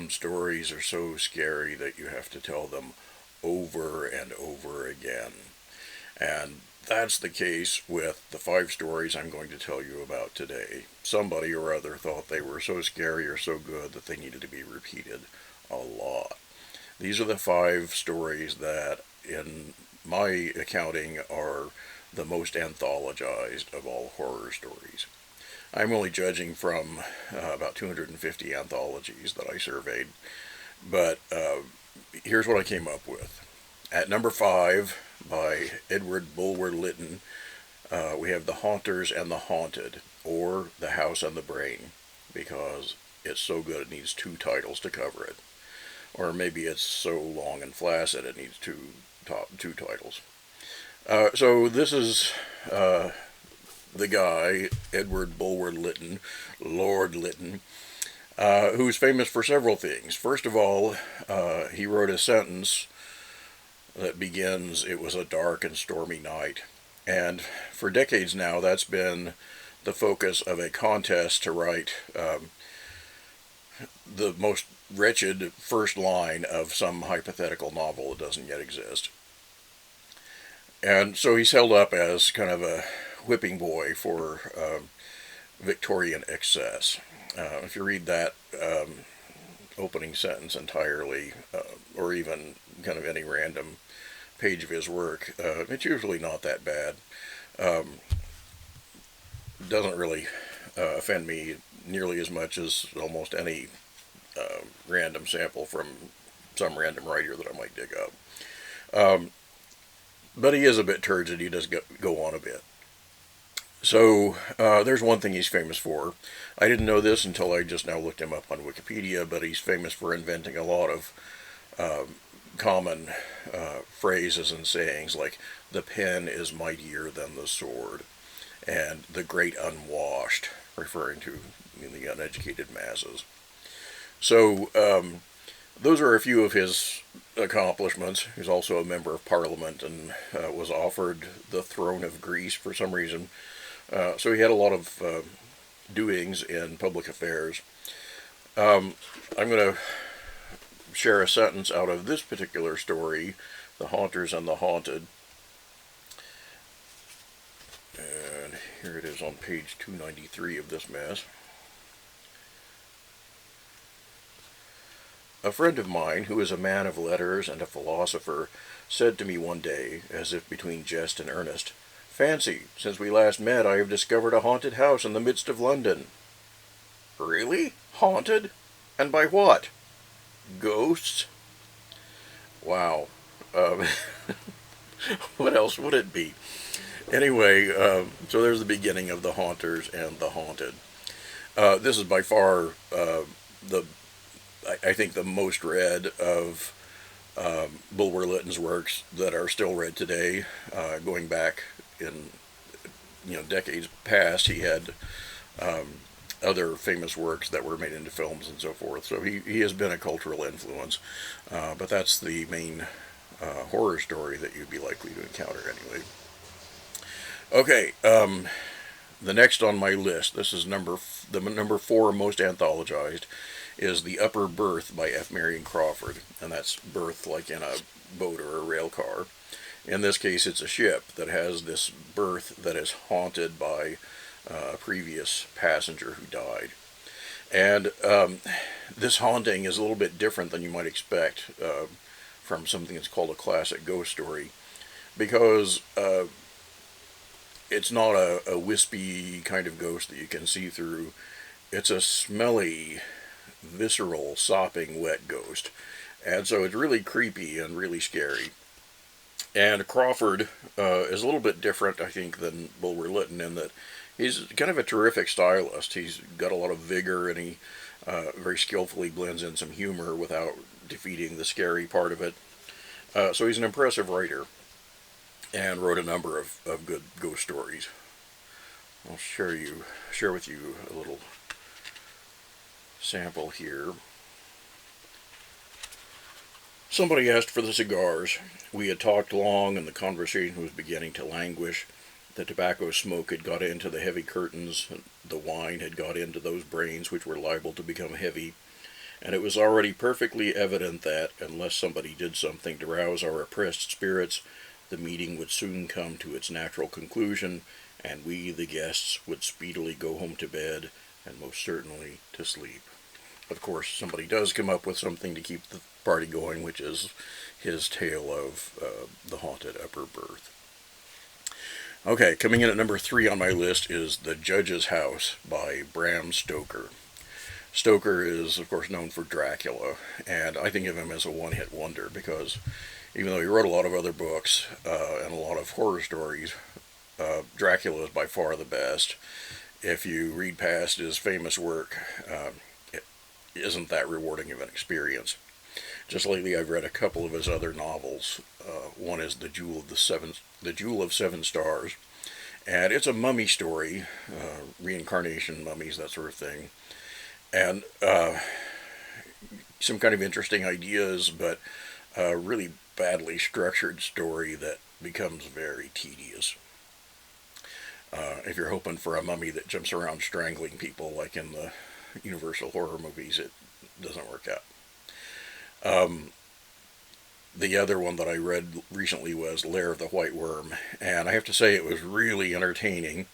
some stories are so scary that you have to tell them over and over again. And that's the case with the 5 stories I'm going to tell you about today. Somebody or other thought they were so scary or so good that they needed to be repeated a lot. These are the 5 stories that, in my accounting, are the most anthologized of all horror stories. I'm only judging from about 250 anthologies that I surveyed, but here's what I came up with. At number 5, by Edward Bulwer-Lytton, we have The Haunters and the Haunted, or The House and the Brain, because it's so good it needs 2 titles to cover it. Or maybe it's so long and flaccid it needs two titles. So this is the guy, Edward Bulwer-Lytton, Lord Lytton, who's famous for several things. First of all, he wrote a sentence that begins, "It was a dark and stormy night." And for decades now, that's been the focus of a contest to write the most wretched first line of some hypothetical novel that doesn't yet exist. And so he's held up as kind of a whipping boy for Victorian excess. If you read that opening sentence entirely, or even kind of any random page of his work, it's usually not that bad. Doesn't really offend me nearly as much as almost any random sample from some random writer that I might dig up. But he is a bit turgid. He does go on a bit. So there's one thing he's famous for. I didn't know this until I just now looked him up on Wikipedia, but he's famous for inventing a lot of common phrases and sayings like "the pen is mightier than the sword" and "the great unwashed," referring to the uneducated masses. So those are a few of his accomplishments. He's also a member of Parliament and was offered the throne of Greece for some reason. So he had a lot of doings in public affairs. I'm going to share a sentence out of this particular story, The Haunters and the Haunted. And here it is on page 293 of this mess. "A friend of mine, who is a man of letters and a philosopher, said to me one day, as if between jest and earnest, 'Fancy, since we last met I have discovered a haunted house in the midst of London.' 'Really? Haunted? And by what?' 'Ghosts.'" Wow. What else would it be? Anyway, so there's the beginning of The Haunters and the Haunted. This is by far I think the most read of Bulwer-Lytton's works that are still read today. Going back in decades past, he had other famous works that were made into films and so forth. So he has been a cultural influence. But that's the main horror story that you'd be likely to encounter anyway. Okay, the next on my list, this is the number 4 most anthologized, is The Upper Berth by F. Marion Crawford. And that's berth like in a boat or a rail car. In this case, it's a ship that has this berth that is haunted by a previous passenger who died. And this haunting is a little bit different than you might expect from something that's called a classic ghost story, because it's not a wispy kind of ghost that you can see through. It's a smelly, visceral, sopping, wet ghost. And so it's really creepy and really scary. And Crawford is a little bit different, I think, than Bulwer-Lytton in that he's kind of a terrific stylist. He's got a lot of vigor, and he very skillfully blends in some humor without defeating the scary part of it. So he's an impressive writer and wrote a number of good ghost stories. I'll share with you a little sample here. Somebody asked for the cigars. We had talked long, and the conversation was beginning to languish. The tobacco smoke had got into the heavy curtains, and the wine had got into those brains which were liable to become heavy. and it was already perfectly evident that, unless somebody did something to rouse our oppressed spirits, the meeting would soon come to its natural conclusion, and we, the guests, would speedily go home to bed, and most certainly to sleep. Of course, somebody does come up with something to keep the party going, which is his tale of the haunted upper berth. Okay, coming in at number 3 on my list is The Judge's House by Bram Stoker. Stoker is, of course, known for Dracula, and I think of him as a one-hit wonder because even though he wrote a lot of other books and a lot of horror stories, Dracula is by far the best. If you read past his famous work, it isn't that rewarding of an experience. Just lately, I've read a couple of his other novels. One is The Jewel of Seven Stars, and it's a mummy story, reincarnation mummies, that sort of thing, and some kind of interesting ideas, but a really badly structured story that becomes very tedious. If you're hoping for a mummy that jumps around strangling people like in the Universal horror movies, it doesn't work out. The other one that I read recently was Lair of the White Worm, and I have to say it was really entertaining.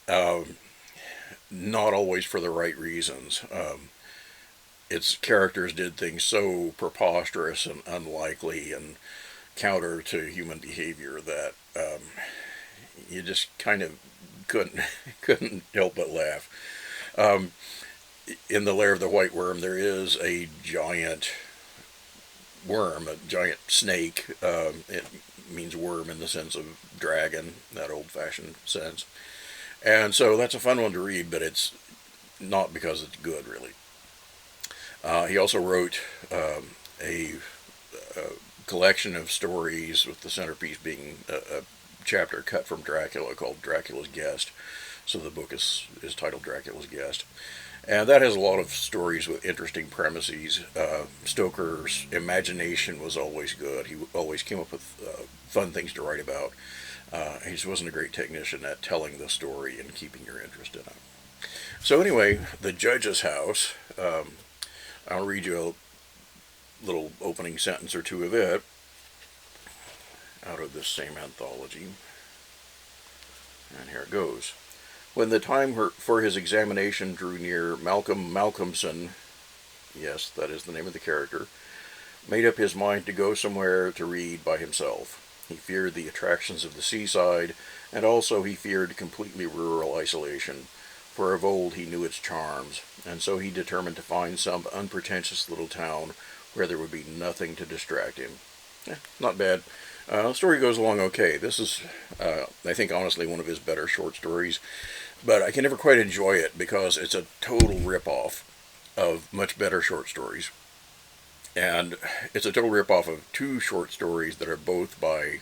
Not always for the right reasons. Its characters did things so preposterous and unlikely and counter to human behavior that you just kind of couldn't help but laugh. In the Lair of the White Worm, there is a giant worm, a giant snake. It means worm in the sense of dragon, that old-fashioned sense. And so that's a fun one to read, but it's not because it's good, really. He also wrote a collection of stories, with the centerpiece being a chapter cut from Dracula called Dracula's Guest. So the book is titled Dracula's Guest. And that has a lot of stories with interesting premises. Stoker's imagination was always good. He always came up with fun things to write about. He just wasn't a great technician at telling the story and keeping your interest in it. So anyway, The Judge's House. I'll read you a little opening sentence or two of it out of this same anthology. And here it goes. When the time for his examination drew near, Malcolmson, yes, that is the name of the character, made up his mind to go somewhere to read by himself. He feared the attractions of the seaside, and also he feared completely rural isolation, for of old he knew its charms, and so he determined to find some unpretentious little town where there would be nothing to distract him. Not bad. The story goes along okay. This is, I think, honestly, one of his better short stories, but I can never quite enjoy it because it's a total rip-off of much better short stories. And it's a total rip-off of two short stories that are both by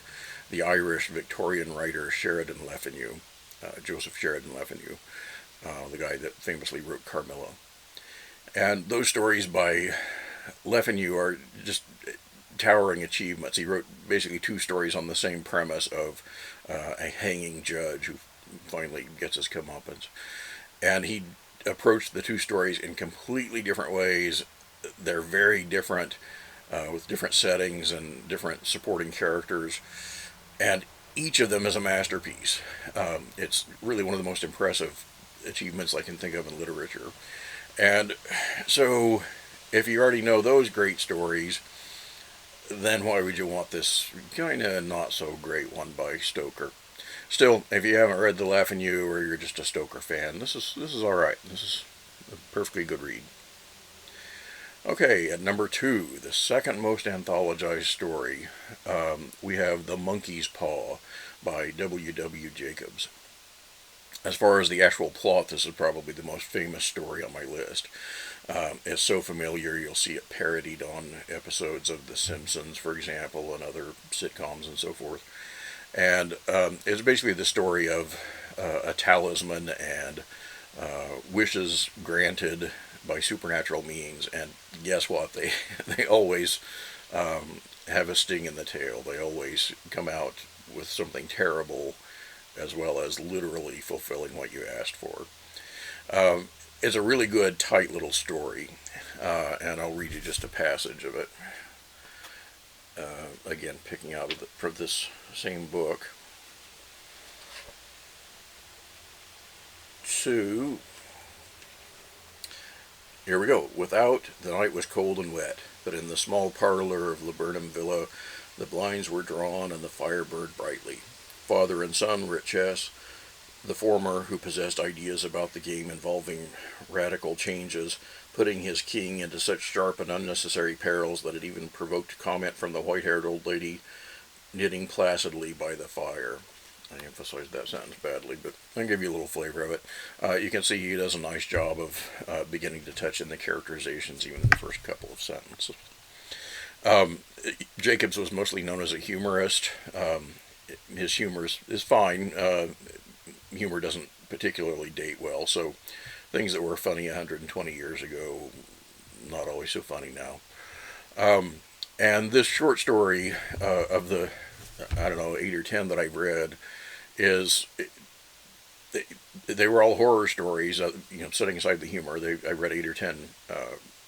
the Irish Victorian writer Sheridan Le Fanu, Joseph Sheridan Le Fanu, the guy that famously wrote Carmilla. And those stories by Le Fanu are just towering achievements. He wrote basically two stories on the same premise of a hanging judge who finally gets his comeuppance. And he approached the two stories in completely different ways. They're very different, with different settings and different supporting characters. And each of them is a masterpiece. It's really one of the most impressive achievements I can think of in literature. And so, if you already know those great stories, then why would you want this kind of not so great one by Stoker? Still, if you haven't read The Le Fanu or you're just a Stoker fan, this is all right. This is a perfectly good read. Okay, at number 2, the second most anthologized story, we have The Monkey's Paw by W. Jacobs. As far as the actual plot, this is probably the most famous story on my list. It's so familiar, you'll see it parodied on episodes of The Simpsons, for example, and other sitcoms and so forth. And it's basically the story of a talisman and wishes granted by supernatural means. And guess what? They always have a sting in the tail. They always come out with something terrible, as well as literally fulfilling what you asked for. It's a really good, tight little story, and I'll read you just a passage of it. Again, picking out of from this same book. So, here we go. Without, the night was cold and wet, but in the small parlor of Laburnum Villa, the blinds were drawn and the fire burned brightly. Father and son were at chess, the former, who possessed ideas about the game involving radical changes, putting his king into such sharp and unnecessary perils that it even provoked comment from the white-haired old lady knitting placidly by the fire. I emphasized that sentence badly, but I'll give you a little flavor of it. You can see he does a nice job of beginning to touch in the characterizations even in the first couple of sentences. Jacobs was mostly known as a humorist. His humor is fine. Humor doesn't particularly date well, so things that were funny 120 years ago, not always so funny now. And this short story of the, I don't know, 8 or 10 that I've read is, they were all horror stories, setting aside the humor. I read 8 or 10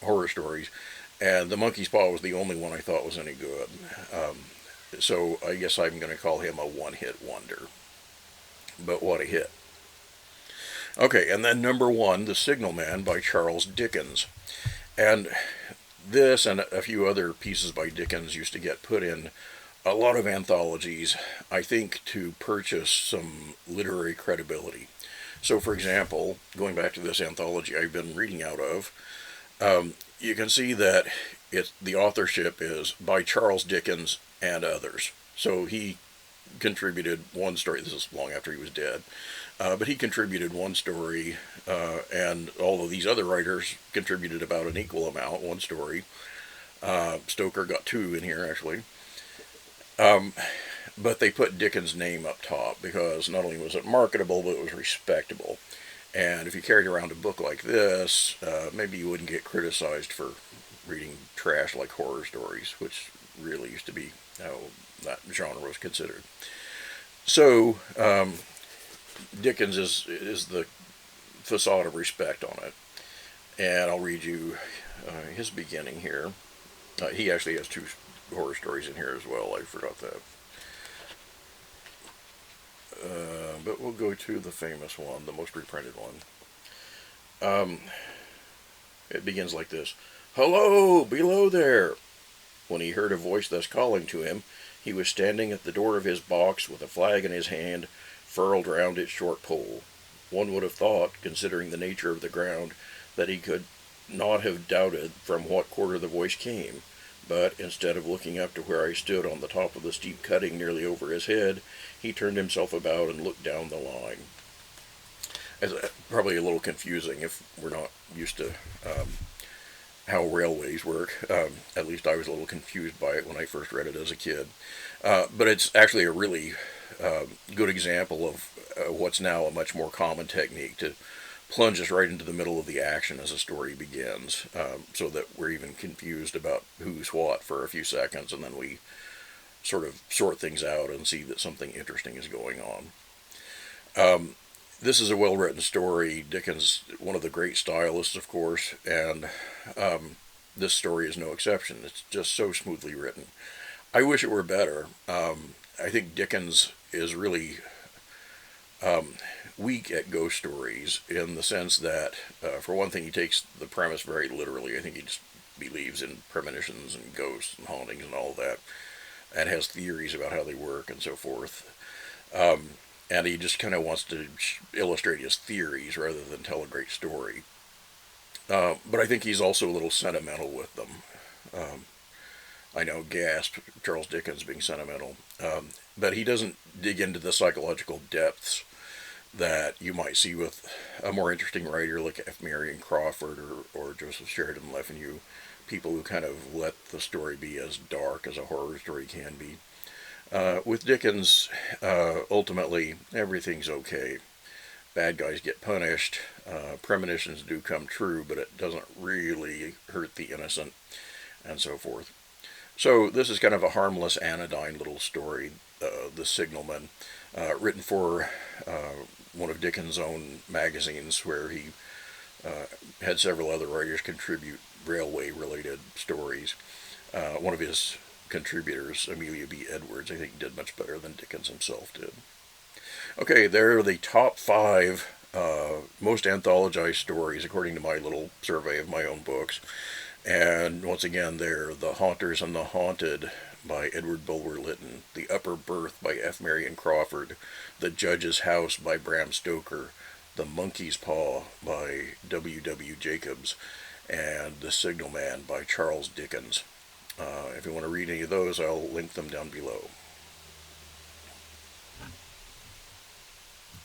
horror stories, and The Monkey's Paw was the only one I thought was any good. So I guess I'm going to call him a one-hit wonder. But what a hit. Okay, and then number 1, The Signalman by Charles Dickens. And this and a few other pieces by Dickens used to get put in a lot of anthologies, I think, to purchase some literary credibility. So, for example, going back to this anthology I've been reading out of, you can see that the authorship is by Charles Dickens and others. So he contributed one story. This is long after he was dead. But he contributed one story, and all of these other writers contributed about an equal amount, one story. Stoker got 2 in here, actually. But they put Dickens' name up top because not only was it marketable, but it was respectable. And if you carried around a book like this, maybe you wouldn't get criticized for reading trash like horror stories, which really used to be how that genre was considered. So, Dickens is the facade of respect on it. And I'll read you his beginning here. He actually has 2 horror stories in here as well. I forgot that. But we'll go to the famous one, the most reprinted one. It begins like this. "Hello, below there!" When he heard a voice thus calling to him, he was standing at the door of his box with a flag in his hand, furled round its short pole. One would have thought, considering the nature of the ground, that he could not have doubted from what quarter the voice came. But instead of looking up to where I stood on the top of the steep cutting nearly over his head, he turned himself about and looked down the line. It's probably a little confusing if we're not used to how railways work. At least I was a little confused by it when I first read it as a kid. But it's actually a really good example of what's now a much more common technique to plunge us right into the middle of the action as a story begins, so that we're even confused about who's what for a few seconds, and then we sort of sort things out and see that something interesting is going on. This is a well-written story. Dickens, one of the great stylists, of course, and this story is no exception. It's just so smoothly written. I wish it were better. I think Dickens is really weak at ghost stories in the sense that, for one thing, he takes the premise very literally. I think he just believes in premonitions and ghosts and hauntings and all that, and has theories about how they work and so forth. And he just kind of wants to illustrate his theories rather than tell a great story. But I think he's also a little sentimental with them. I know, gasp, Charles Dickens being sentimental. But he doesn't dig into the psychological depths that you might see with a more interesting writer like F. Marion Crawford or Joseph Sheridan Le Fanu, people who kind of let the story be as dark as a horror story can be. With Dickens, ultimately, everything's okay. Bad guys get punished, premonitions do come true, but it doesn't really hurt the innocent, and so forth. So this is kind of a harmless, anodyne little story, The Signalman, written for one of Dickens' own magazines, where he had several other writers contribute railway-related stories. One of his contributors, Amelia B. Edwards, I think did much better than Dickens himself did. Okay, there are the top 5 most anthologized stories according to my little survey of my own books. And once again, they're The Haunters and the Haunted by Edward Bulwer-Lytton, The Upper Berth by F. Marion Crawford, The Judge's House by Bram Stoker, The Monkey's Paw by W. W. Jacobs, and The Signalman by Charles Dickens. If you want to read any of those, I'll link them down below.